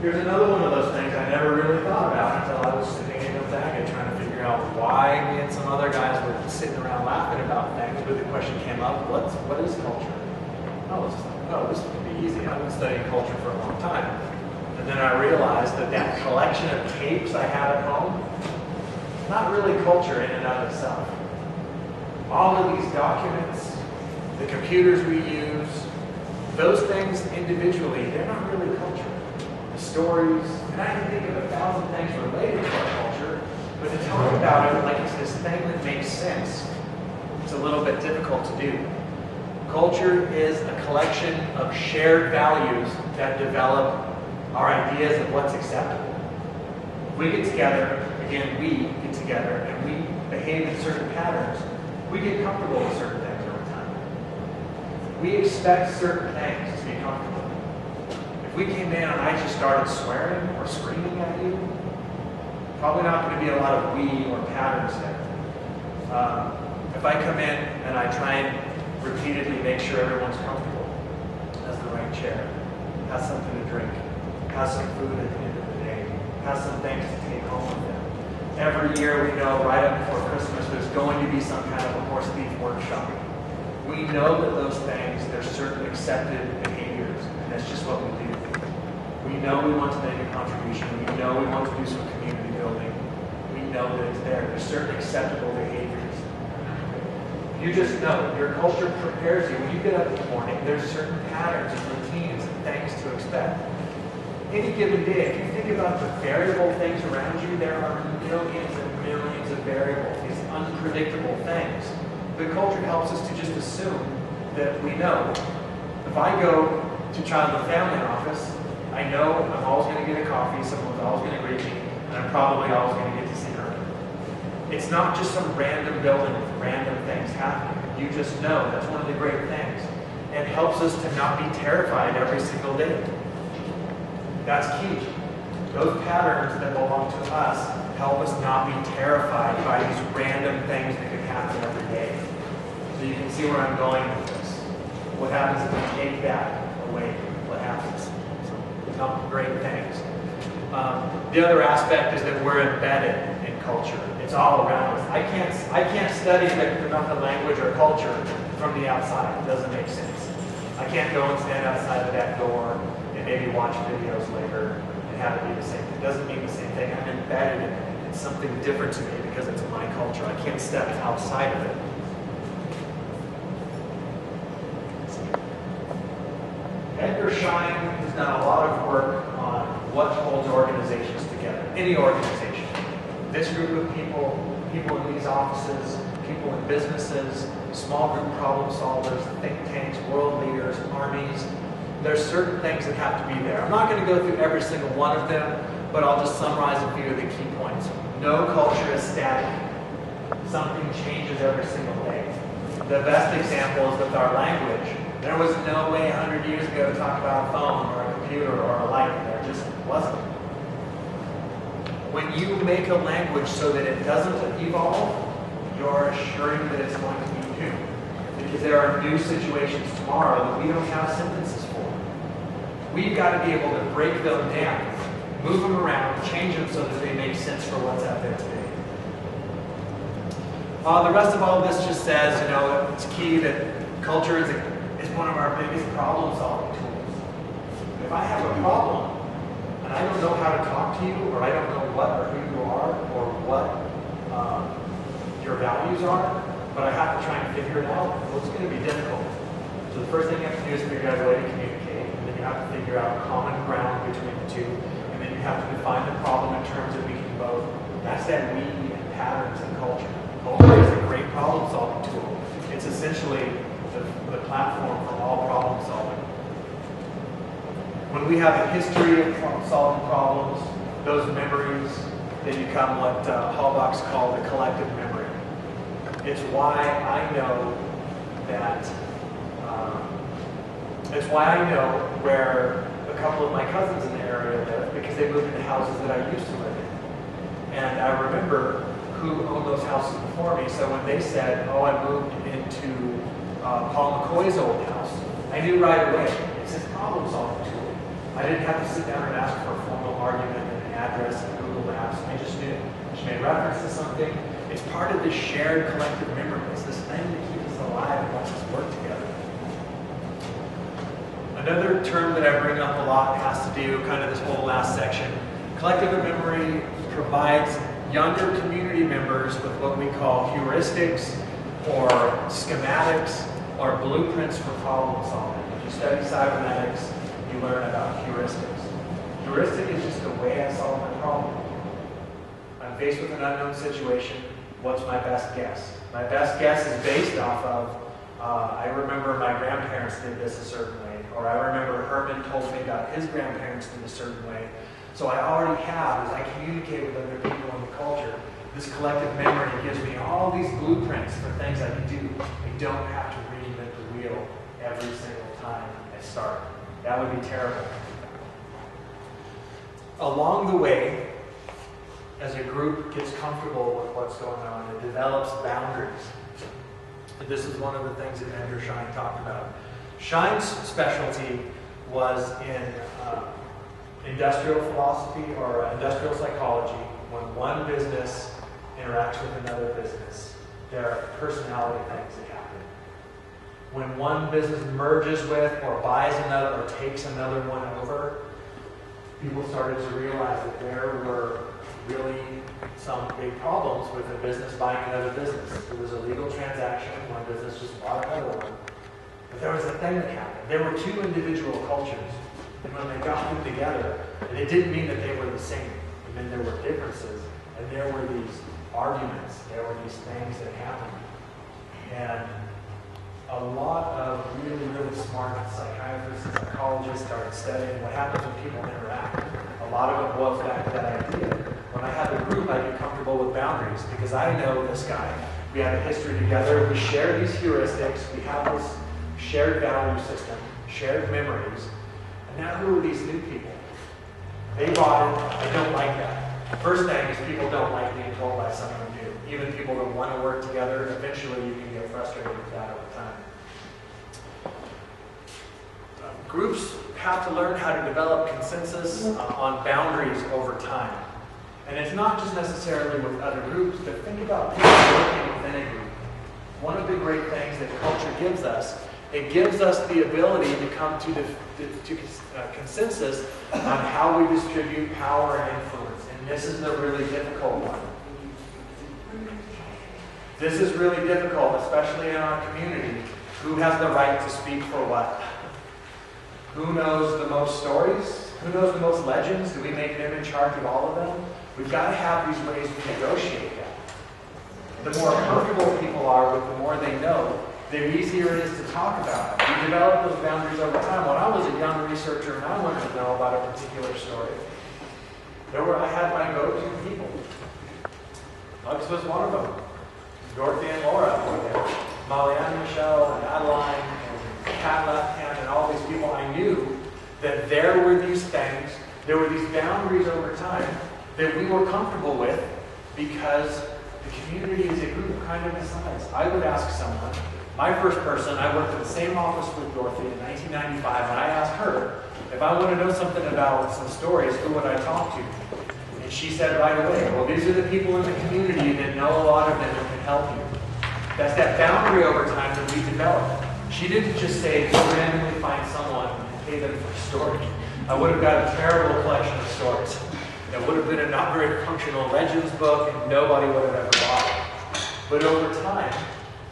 Here's another one of those things I never really thought about until I was sitting in Gonzaga trying to figure out why me and some other guys were sitting around laughing about things, but the question came up, what is culture? This is going to be easy. I've been studying culture for a long time. And then I realized that collection of tapes I have at home, not really culture in and of itself. All of these documents, the computers we use, those things individually, they're not really culture. The stories, and I can think of 1,000 things related to our culture, but to talk about it like it's this thing that makes sense, it's a little bit difficult to do. Culture is a collection of shared values that develop our ideas of what's acceptable. If we get together, again, we get together, and we behave in certain patterns, we get comfortable with certain things over time. We expect certain things to be comfortable. If we came in and I just started swearing or screaming at you, probably not going to be a lot of we or patterns there. If I come in and I try and repeatedly make sure everyone's comfortable, has the right chair, has something to drink, has some food at the end of the day, has some things to take home with them. Every year we know right up before Christmas there's going to be some kind of a Horsethief workshop. We know that those things, there's certain accepted behaviors, and that's just what we do. We know we want to make a contribution. We know we want to do some community building. We know that it's there. There's certain acceptable behaviors. You just know, your culture prepares you. When you get up in the morning, there's certain patterns and routines and things to expect. Any given day, if you think about the variable things around you, there are millions and millions of variables, these unpredictable things. The culture helps us to just assume that we know. If I go to Child and Family Office, I know I'm always going to get a coffee, someone's always going to greet me, and I'm probably always going to get to see her. It's not just some random building with random things happening. You just know. That's one of the great things. It helps us to not be terrified every single day. That's key. Those patterns that belong to us help us not be terrified by these random things that could happen every day. So you can see where I'm going with this. What happens if we take that away? What happens? Some great things. The other aspect is that we're embedded in culture. It's all around us. I can't study the method language or culture from the outside. It doesn't make sense. I can't go and stand outside of that door and maybe watch videos later and have it be the same thing. It doesn't mean the same thing. I'm embedded in it. It's something different to me because it's my culture. I can't step outside of it. Edgar Schein has done a lot of work on what holds organizations together. Any organization. This group of people, people in these offices, people in businesses, small group problem solvers, think tanks, world leaders, armies. There's certain things that have to be there. I'm not going to go through every single one of them, but I'll just summarize a few of the key points. No culture is static. Something changes every single day. The best example is with our language. There was no way 100 years ago to talk about a phone or a computer or a light. There just wasn't. When you make a language so that it doesn't evolve, you're assuring that it's going to be new. Because there are new situations tomorrow that we don't have sentences for. We've got to be able to break them down, move them around, change them so that they make sense for what's out there today. The rest of all of this just says, it's key that culture is one of our biggest problem-solving tools. If I have a problem, and I don't know how to talk to you, or I don't know what or who you are, or what your values are, but I have to try and figure it out, well, it's going to be difficult. So the first thing you have to do is figure out a way to communicate, and then you have to figure out common ground between the two, and then you have to define the problem in terms that we can both. That's that we and patterns and culture. Culture is a great problem-solving tool. It's essentially the platform for all problem solving. When we have a history of solving problems, those memories, they become what Hallbach's called the collective memory. It's why I know that, it's why I know where a couple of my cousins in the area live, because they moved into houses that I used to live in. And I remember who owned those houses before me, so when they said, oh, I moved into Paul McCoy's old house, I knew right away, it's his problem-solving tool. I didn't have to sit down and ask for a formal argument and an address and Google Maps. I just knew. She made reference to something. It's part of this shared collective memory. It's this thing that keeps us alive and lets us work together. Another term that I bring up a lot has to do kind of this whole last section. Collective memory provides younger community members with what we call heuristics or schematics or blueprints for problem solving. If you study cybernetics, you learn about heuristics. Heuristic is just the way I solve my problem. I'm faced with an unknown situation. What's my best guess? My best guess is based off of, I remember my grandparents did this a certain way, or I remember Herman told me about his grandparents did a certain way. So I already have, as I communicate with other people in the culture, this collective memory gives me all these blueprints for things I can do. I don't have to reinvent the wheel every single time I start. That would be terrible. Along the way, as a group gets comfortable with what's going on, it develops boundaries. And this is one of the things that Andrew Schein talked about. Schein's specialty was in industrial philosophy or industrial psychology. When one business interacts with another business, there are personality things that happen. When one business merges with or buys another or takes another one over, people started to realize that there were really some big problems with a business buying another business. It was a legal transaction. One business just bought another one. But there was a thing that happened. There were two individual cultures. And when they got them together, and it didn't mean that they were the same. It meant there were differences. And there were these arguments. There were these things that happened. And a lot of really, really smart psychiatrists and psychologists started studying what happens when people interact. A lot of it boils back to that idea. When I have a group, I get comfortable with boundaries because I know this guy. We have a history together. We share these heuristics. We have this shared value system, shared memories. And now who are these new people? They bought it. I don't like that. First thing is people don't like being told by someone new. Even people that want to work together, eventually you can get frustrated with that over time. Groups have to learn how to develop consensus on boundaries over time. And it's not just necessarily with other groups, but think about people working within a group. One of the great things that culture gives us, it gives us the ability to come to consensus on how we distribute power and influence. And this is a really difficult one. This is really difficult, especially in our community. Who has the right to speak for what? Who knows the most stories? Who knows the most legends? Do we make them in charge of all of them? We've got to have these ways to negotiate that. The more comfortable people are with the more they know, the easier it is to talk about it. We develop those boundaries over time. When I was a young researcher and I wanted to know about a particular story, I had my go-to people. Alex was one of them. Dorothy and Laura were there. Molly and Michelle and Adeline and Pat Lefthand and all these people. I knew that there were these things, there were these boundaries over time that we were comfortable with because the community as a group kind of decides. I would ask someone, my first person, I worked in the same office with Dorothy in 1995, and I asked her, if I want to know something about some stories, who would I talk to? And she said right away, well, these are the people in the community that know a lot of them and can help you. That's that boundary over time that we developed. She didn't just say, go randomly find someone and pay them for a story. I would have got a terrible collection of stories. It would have been a not very functional legends book, and nobody would have ever bought it. But over time,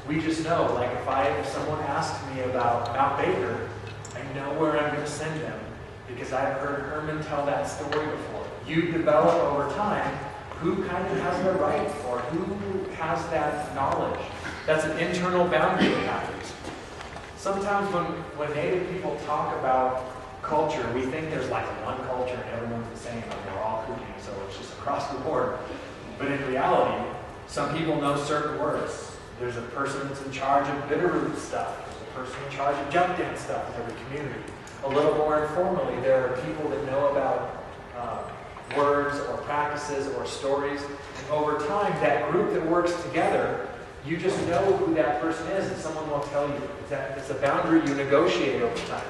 we just know, like if someone asks me about Mount Baker, I know where I'm going to send them because I've heard Herman tell that story before. You develop over time who kind of has the right or who has that knowledge. That's an internal boundary that happens. Sometimes when Native people talk about culture, we think there's like one culture and everyone's the same, and we're all cooking, so it's just across the board. But in reality, some people know certain words. There's a person that's in charge of bitterroot stuff. There's a person in charge of jump dance stuff in every community. A little more informally, there are people that know about words or practices or stories. And over time, that group that works together, you just know who that person is, and someone will tell you. It's a boundary you negotiate over time.